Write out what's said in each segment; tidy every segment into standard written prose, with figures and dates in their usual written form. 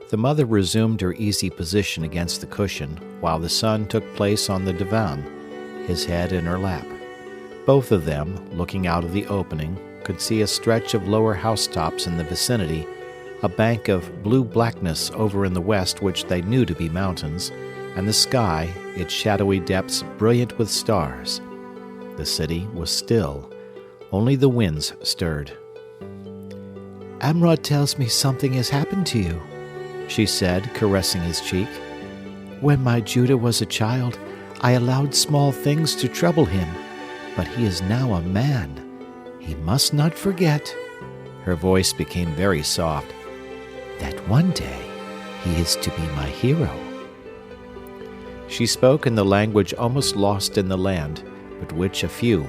The mother resumed her easy position against the cushion, while the son took place on the divan, his head in her lap. Both of them, looking out of the opening, could see a stretch of lower housetops in the vicinity, a bank of blue blackness over in the west which they knew to be mountains, and the sky, its shadowy depths brilliant with stars. The city was still. Only the winds stirred. "Amrod tells me something has happened to you," she said, caressing his cheek. "When my Judah was a child, I allowed small things to trouble him, but he is now a man. He must not forget," her voice became very soft, "that one day he is to be my hero." She spoke in the language almost lost in the land, but which a few,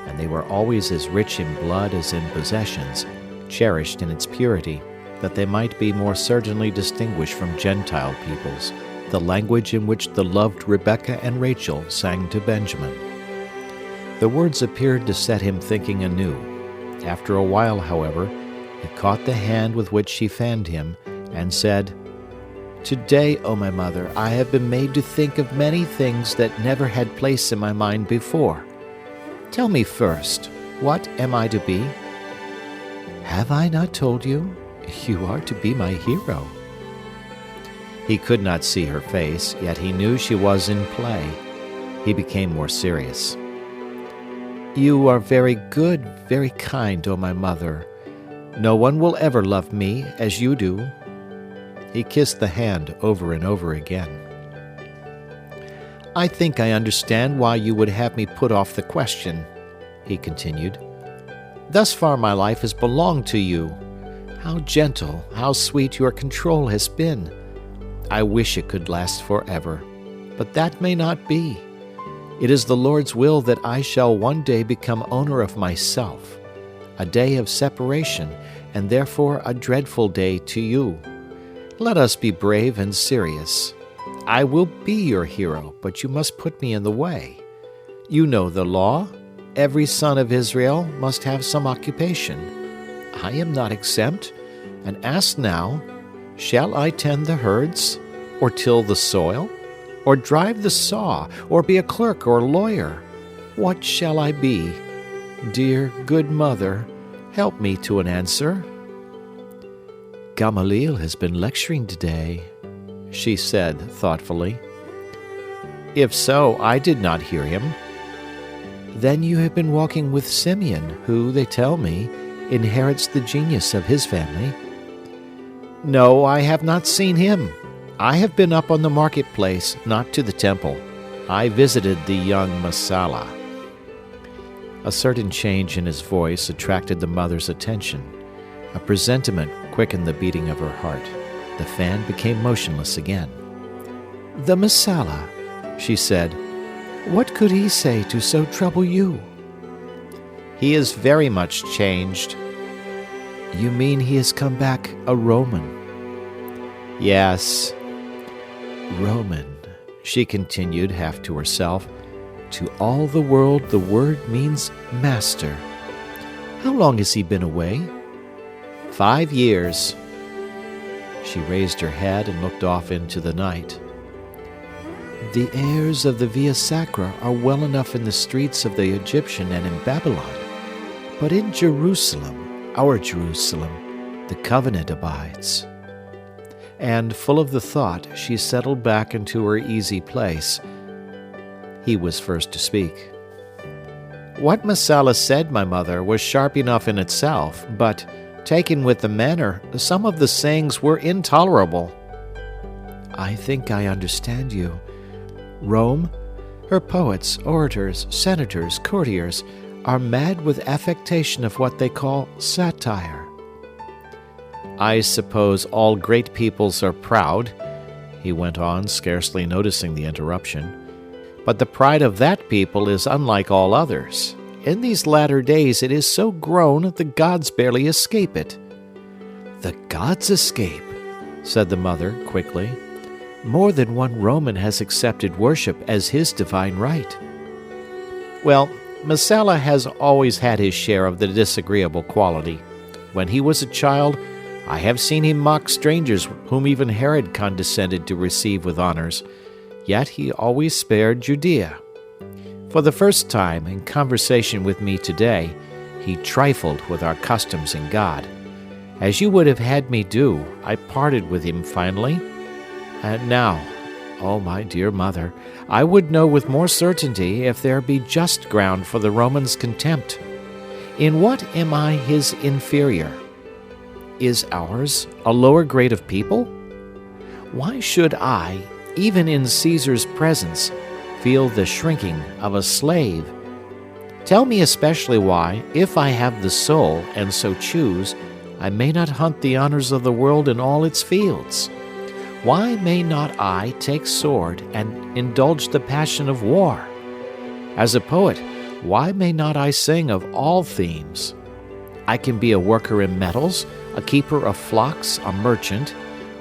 and they were always as rich in blood as in possessions, cherished in its purity, that they might be more certainly distinguished from Gentile peoples, the language in which the loved Rebekah and Rachel sang to Benjamin. The words appeared to set him thinking anew. After a while, however, he caught the hand with which she fanned him, and said, "Today, O my mother, I have been made to think of many things that never had place in my mind before. Tell me first, what am I to be?" "Have I not told you? You are to be my hero." He could not see her face, yet he knew she was in play. He became more serious. "You are very good, very kind, O my mother. No one will ever love me as you do." He kissed the hand over and over again. "I think I understand why you would have me put off the question," he continued. "Thus far my life has belonged to you. How gentle, how sweet your control has been. I wish it could last forever, but that may not be. It is the Lord's will that I shall one day become owner of myself, a day of separation, and therefore a dreadful day to you. Let us be brave and serious. I will be your hero, but you must put me in the way. You know the law. Every son of Israel must have some occupation. I am not exempt, and ask now, shall I tend the herds, or till the soil, or drive the saw, or be a clerk or lawyer? What shall I be? Dear, good mother, help me to an answer." "Gamaliel has been lecturing today," she said thoughtfully. "If so, I did not hear him." "Then you have been walking with Simeon, who, they tell me, inherits the genius of his family." "No, I have not seen him. I have been up on the marketplace, not to the temple. I visited the young Masala." A certain change in his voice attracted the mother's attention. A presentiment quickened the beating of her heart. The fan became motionless again. "The Masala," she said. "What could he say to so trouble you?" "He is very much changed." "You mean he has come back a Roman?" "Yes." "Roman," she continued half to herself. "To all the world the word means master. How long has he been away?" 5 years. She raised her head and looked off into the night. "The heirs of the Via Sacra are well enough in the streets of the Egyptian and in Babylon, but in Jerusalem, our Jerusalem, the covenant abides." And, full of the thought, she settled back into her easy place. He was first to speak. "What Masala said, my mother, was sharp enough in itself, but, taken with the manner, some of the sayings were intolerable." "I think I understand you. Rome, her poets, orators, senators, courtiers, are mad with affectation of what they call satire." "I suppose all great peoples are proud," he went on, scarcely noticing the interruption. "But the pride of that people is unlike all others. In these latter days it is so grown the gods barely escape it." "The gods escape," said the mother quickly. "More than one Roman has accepted worship as his divine right." "Well, Masala has always had his share of the disagreeable quality. When he was a child, I have seen him mock strangers whom even Herod condescended to receive with honors, yet he always spared Judea. For the first time in conversation with me today, he trifled with our customs and God. As you would have had me do, I parted with him finally. And now, oh my dear mother, I would know with more certainty if there be just ground for the Romans' contempt. In what am I his inferior? Is ours a lower grade of people? Why should I, even in Caesar's presence, feel the shrinking of a slave? Tell me especially why, if I have the soul and so choose, I may not hunt the honors of the world in all its fields. Why may not I take sword and indulge the passion of war? As a poet, why may not I sing of all themes? I can be a worker in metals, a keeper of flocks, a merchant.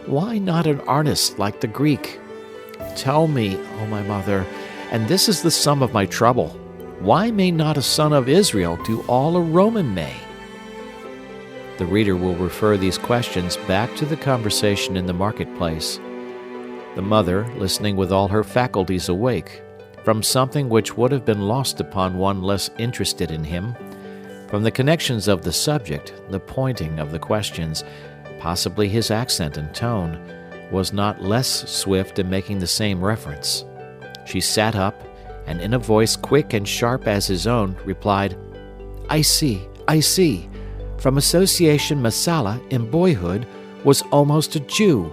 Why not an artist like the Greek? Tell me, O my mother, and this is the sum of my trouble, why may not a son of Israel do all a Roman may? The reader will refer these questions back to the conversation in the marketplace. The mother, listening with all her faculties awake, from something which would have been lost upon one less interested in him, from the connections of the subject, the pointing of the questions, possibly his accent and tone, was not less swift in making the same reference. She sat up, and in a voice quick and sharp as his own, replied, I see. From association Messala, in boyhood, was almost a Jew.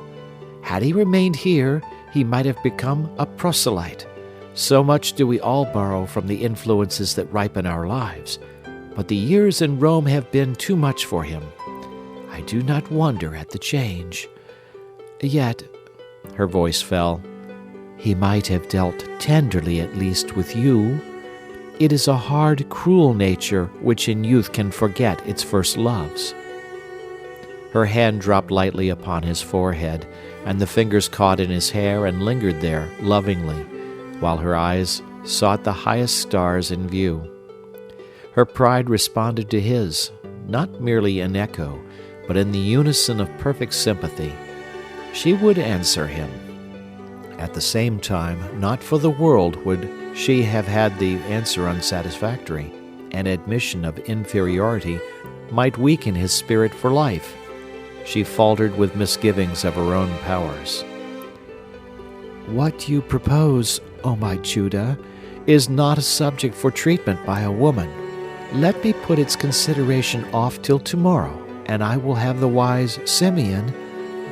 Had he remained here, he might have become a proselyte. So much do we all borrow from the influences that ripen our lives. But the years in Rome have been too much for him. I do not wonder at the change. Yet, her voice fell, he might have dealt tenderly at least with you. It is a hard, cruel nature which in youth can forget its first loves. Her hand dropped lightly upon his forehead, and the fingers caught in his hair and lingered there lovingly, while her eyes sought the highest stars in view. Her pride responded to his, not merely in echo, but in the unison of perfect sympathy. She would answer him. At the same time, not for the world would she have had the answer unsatisfactory. An admission of inferiority might weaken his spirit for life. She faltered with misgivings of her own powers. What you propose, O my Judah, is not a subject for treatment by a woman. Let me put its consideration off till tomorrow, and I will have the wise Simeon.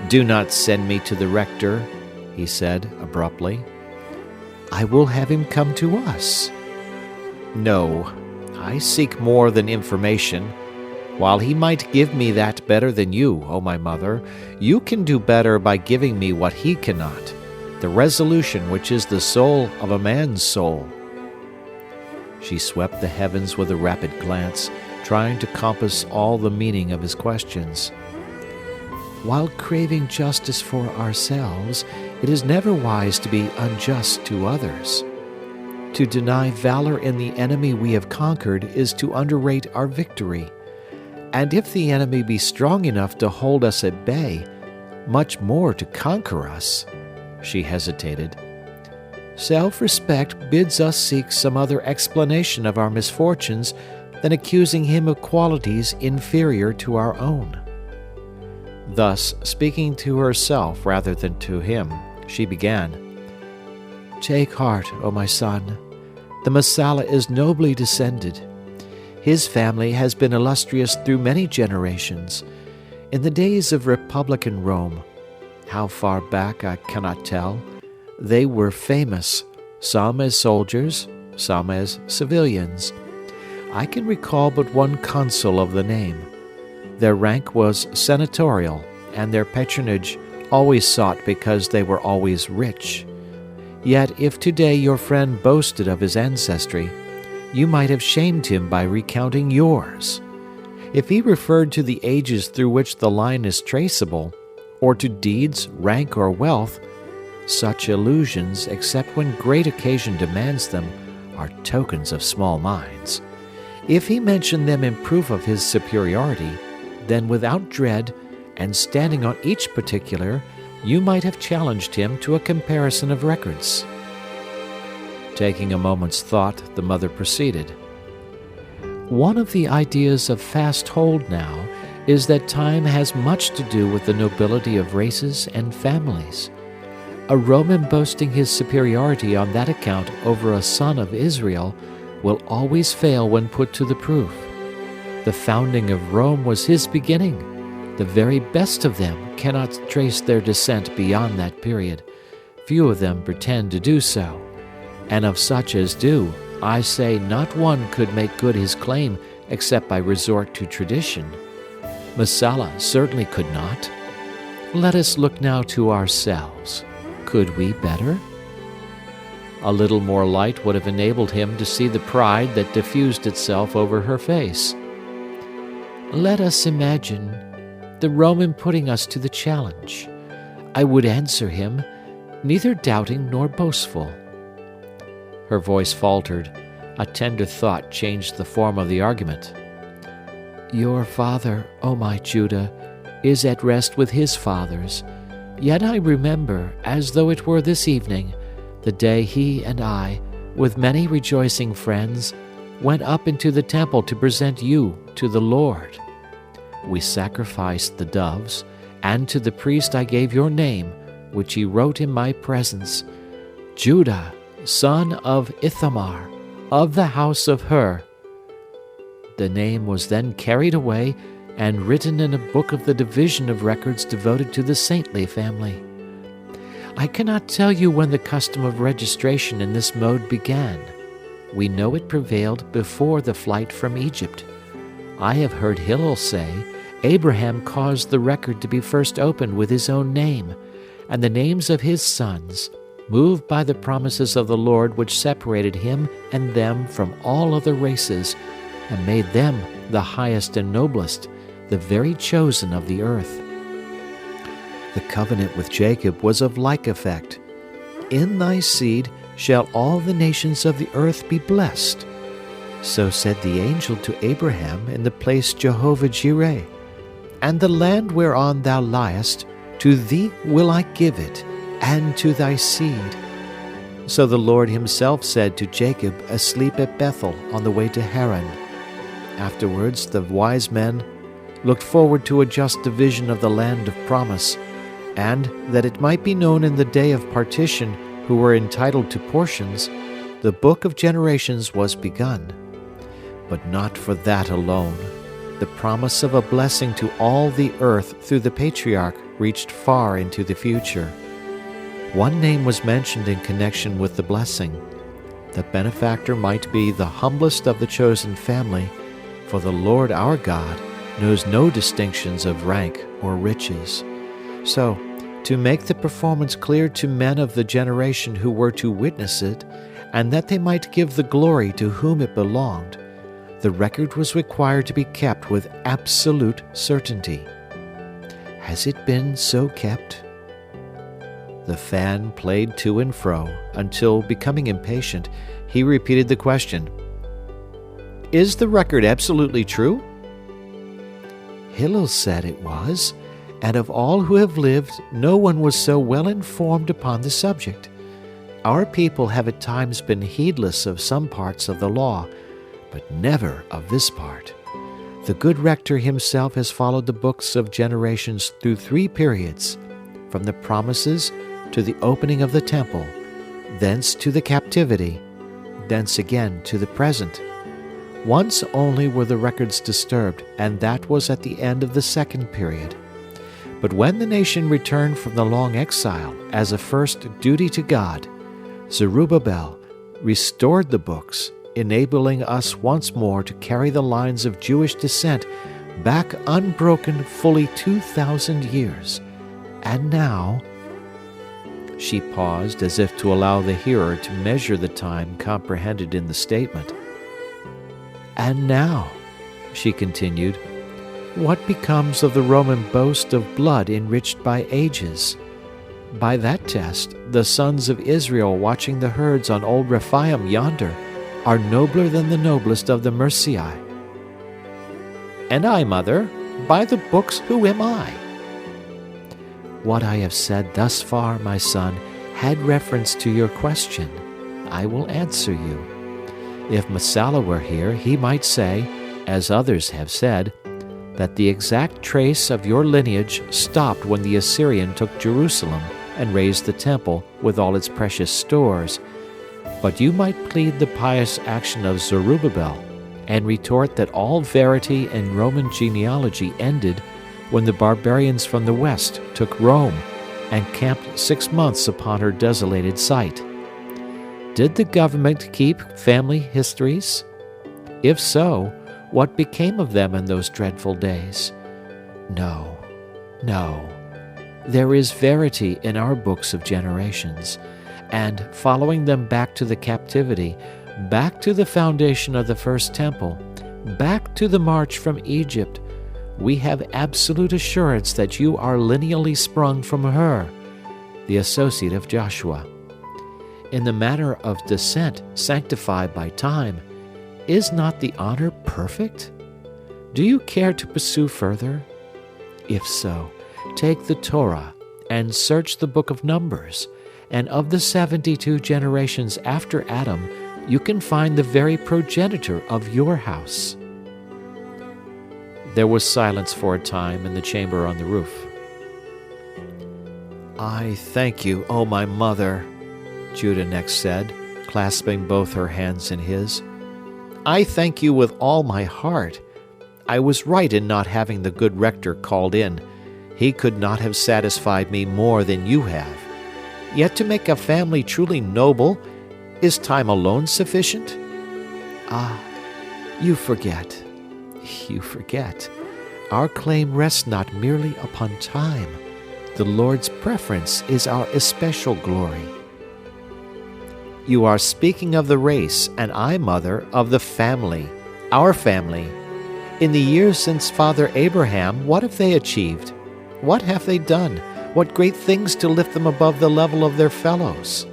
Do not send me to the rector, he said abruptly. I will have him come to us. No, I seek more than information. While he might give me that better than you, O my mother, you can do better by giving me what he cannot, the resolution which is the soul of a man's soul. She swept the heavens with a rapid glance, trying to compass all the meaning of his questions. While craving justice for ourselves, it is never wise to be unjust to others. To deny valor in the enemy we have conquered is to underrate our victory. And if the enemy be strong enough to hold us at bay, much more to conquer us. She hesitated. Self-respect bids us seek some other explanation of our misfortunes than accusing him of qualities inferior to our own. Thus, speaking to herself rather than to him, she began, Take heart, O my son. The Messala is nobly descended. His family has been illustrious through many generations. In the days of Republican Rome, how far back I cannot tell, they were famous, some as soldiers, some as civilians. I can recall but one consul of the name. Their rank was senatorial, and their patronage always sought because they were always rich. Yet if today your friend boasted of his ancestry, you might have shamed him by recounting yours. If he referred to the ages through which the line is traceable, or to deeds, rank, or wealth, such allusions, except when great occasion demands them, are tokens of small minds. If he mentioned them in proof of his superiority, then without dread, and standing on each particular, you might have challenged him to a comparison of records. Taking a moment's thought, the mother proceeded. One of the ideas of fast hold now is that time has much to do with the nobility of races and families. A Roman boasting his superiority on that account over a son of Israel will always fail when put to the proof. The founding of Rome was his beginning. The very best of them cannot trace their descent beyond that period. Few of them pretend to do so. And of such as do, I say not one could make good his claim except by resort to tradition. Messala certainly could not. Let us look now to ourselves. Could we better? A little more light would have enabled him to see the pride that diffused itself over her face. Let us imagine the Roman putting us to the challenge. I would answer him, neither doubting nor boastful. Her voice faltered. A tender thought changed the form of the argument. Your father, O my Judah, is at rest with his fathers. Yet I remember, as though it were this evening, the day he and I, with many rejoicing friends, went up into the temple to present you to the Lord. We sacrificed the doves, and to the priest I gave your name, which he wrote in my presence, Judah, son of Ithamar, of the house of Hur. The name was then carried away and written in a book of the division of records devoted to the saintly family. I cannot tell you when the custom of registration in this mode began. We know it prevailed before the flight from Egypt. I have heard Hillel say, Abraham caused the record to be first opened with his own name, and the names of his sons, moved by the promises of the Lord which separated him and them from all other races, and made them the highest and noblest, the very chosen of the earth. The covenant with Jacob was of like effect. In thy seed shall all the nations of the earth be blessed. So said the angel to Abraham in the place Jehovah-Jireh. And the land whereon thou liest, to thee will I give it, and to thy seed. So the Lord himself said to Jacob asleep at Bethel on the way to Haran. Afterwards the wise men looked forward to a just division of the land of promise, and that it might be known in the day of partition who were entitled to portions, the book of generations was begun. But not for that alone. The promise of a blessing to all the earth through the patriarch reached far into the future. One name was mentioned in connection with the blessing. The benefactor might be the humblest of the chosen family, for the Lord our God knows no distinctions of rank or riches. So, to make the performance clear to men of the generation who were to witness it, and that they might give the glory to whom it belonged, the record was required to be kept with absolute certainty. Has it been so kept? The fan played to and fro until, becoming impatient, he repeated the question. Is the record absolutely true? Hillel said it was, and of all who have lived, no one was so well informed upon the subject. Our people have at times been heedless of some parts of the law, but never of this part. The good rector himself has followed the books of generations through 3 periods, from the promises to the opening of the temple, thence to the captivity, thence again to the present. Once only were the records disturbed, and that was at the end of the 2nd period. But when the nation returned from the long exile as a first duty to God, Zerubbabel restored the books, enabling us once more to carry the lines of Jewish descent back unbroken fully 2,000 years. And now... She paused as if to allow the hearer to measure the time comprehended in the statement. And now, she continued, what becomes of the Roman boast of blood enriched by ages? By that test, the sons of Israel watching the herds on old Rephaim yonder are nobler than the noblest of the Mersii. And I, mother, by the books, who am I? What I have said thus far, my son, had reference to your question. I will answer you. If Masala were here, he might say, as others have said, that the exact trace of your lineage stopped when the Assyrian took Jerusalem and razed the temple with all its precious stores. But you might plead the pious action of Zerubbabel and retort that all verity in Roman genealogy ended when the barbarians from the west took Rome and camped 6 months upon her desolated site. Did the government keep family histories? If so, what became of them in those dreadful days? No, no. There is verity in our books of generations, and following them back to the captivity, back to the foundation of the first temple, back to the march from Egypt, we have absolute assurance that you are lineally sprung from her, the associate of Joshua. In the matter of descent sanctified by time, is not the honor perfect? Do you care to pursue further? If so, take the Torah and search the book of Numbers, and of the 72 generations after Adam, you can find the very progenitor of your house. There was silence for a time in the chamber on the roof. I thank you, O my mother, Judah next said, clasping both her hands in his. I thank you with all my heart. I was right in not having the good rector called in. He could not have satisfied me more than you have. Yet to make a family truly noble, is time alone sufficient? Ah, you forget. You forget. Our claim rests not merely upon time. The Lord's preference is our especial glory. You are speaking of the race, and I, mother, of the family, our family. In the years since Father Abraham, what have they achieved? What have they done? What great things to lift them above the level of their fellows?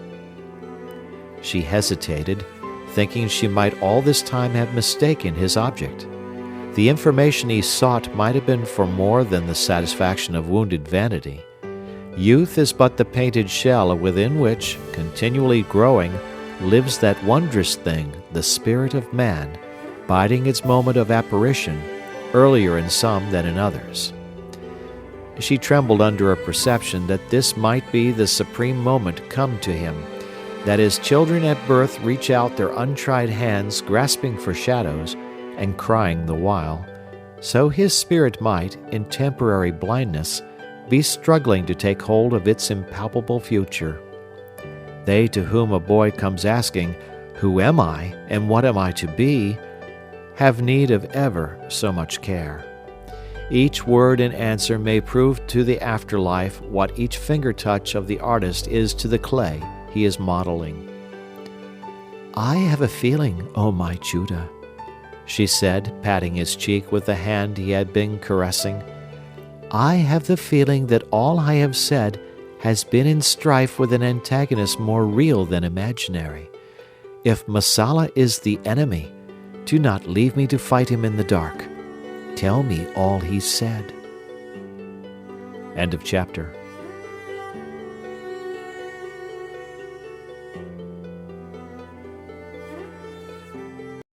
She hesitated, thinking she might all this time have mistaken his object. The information he sought might have been for more than the satisfaction of wounded vanity. Youth is but the painted shell within which, continually growing, lives that wondrous thing, the spirit of man, biding its moment of apparition, earlier in some than in others. She trembled under a perception that this might be the supreme moment come to him, that as children at birth reach out their untried hands grasping for shadows and crying the while, so his spirit might, in temporary blindness, be struggling to take hold of its impalpable future. They to whom a boy comes asking, "Who am I, and what am I to be?" have need of ever so much care. Each word and answer may prove to the afterlife what each finger touch of the artist is to the clay he is modeling. I have a feeling, O my Judah, she said, patting his cheek with the hand he had been caressing. I have the feeling that all I have said has been in strife with an antagonist more real than imaginary. If Masala is the enemy, do not leave me to fight him in the dark. Tell me all he said. End of chapter.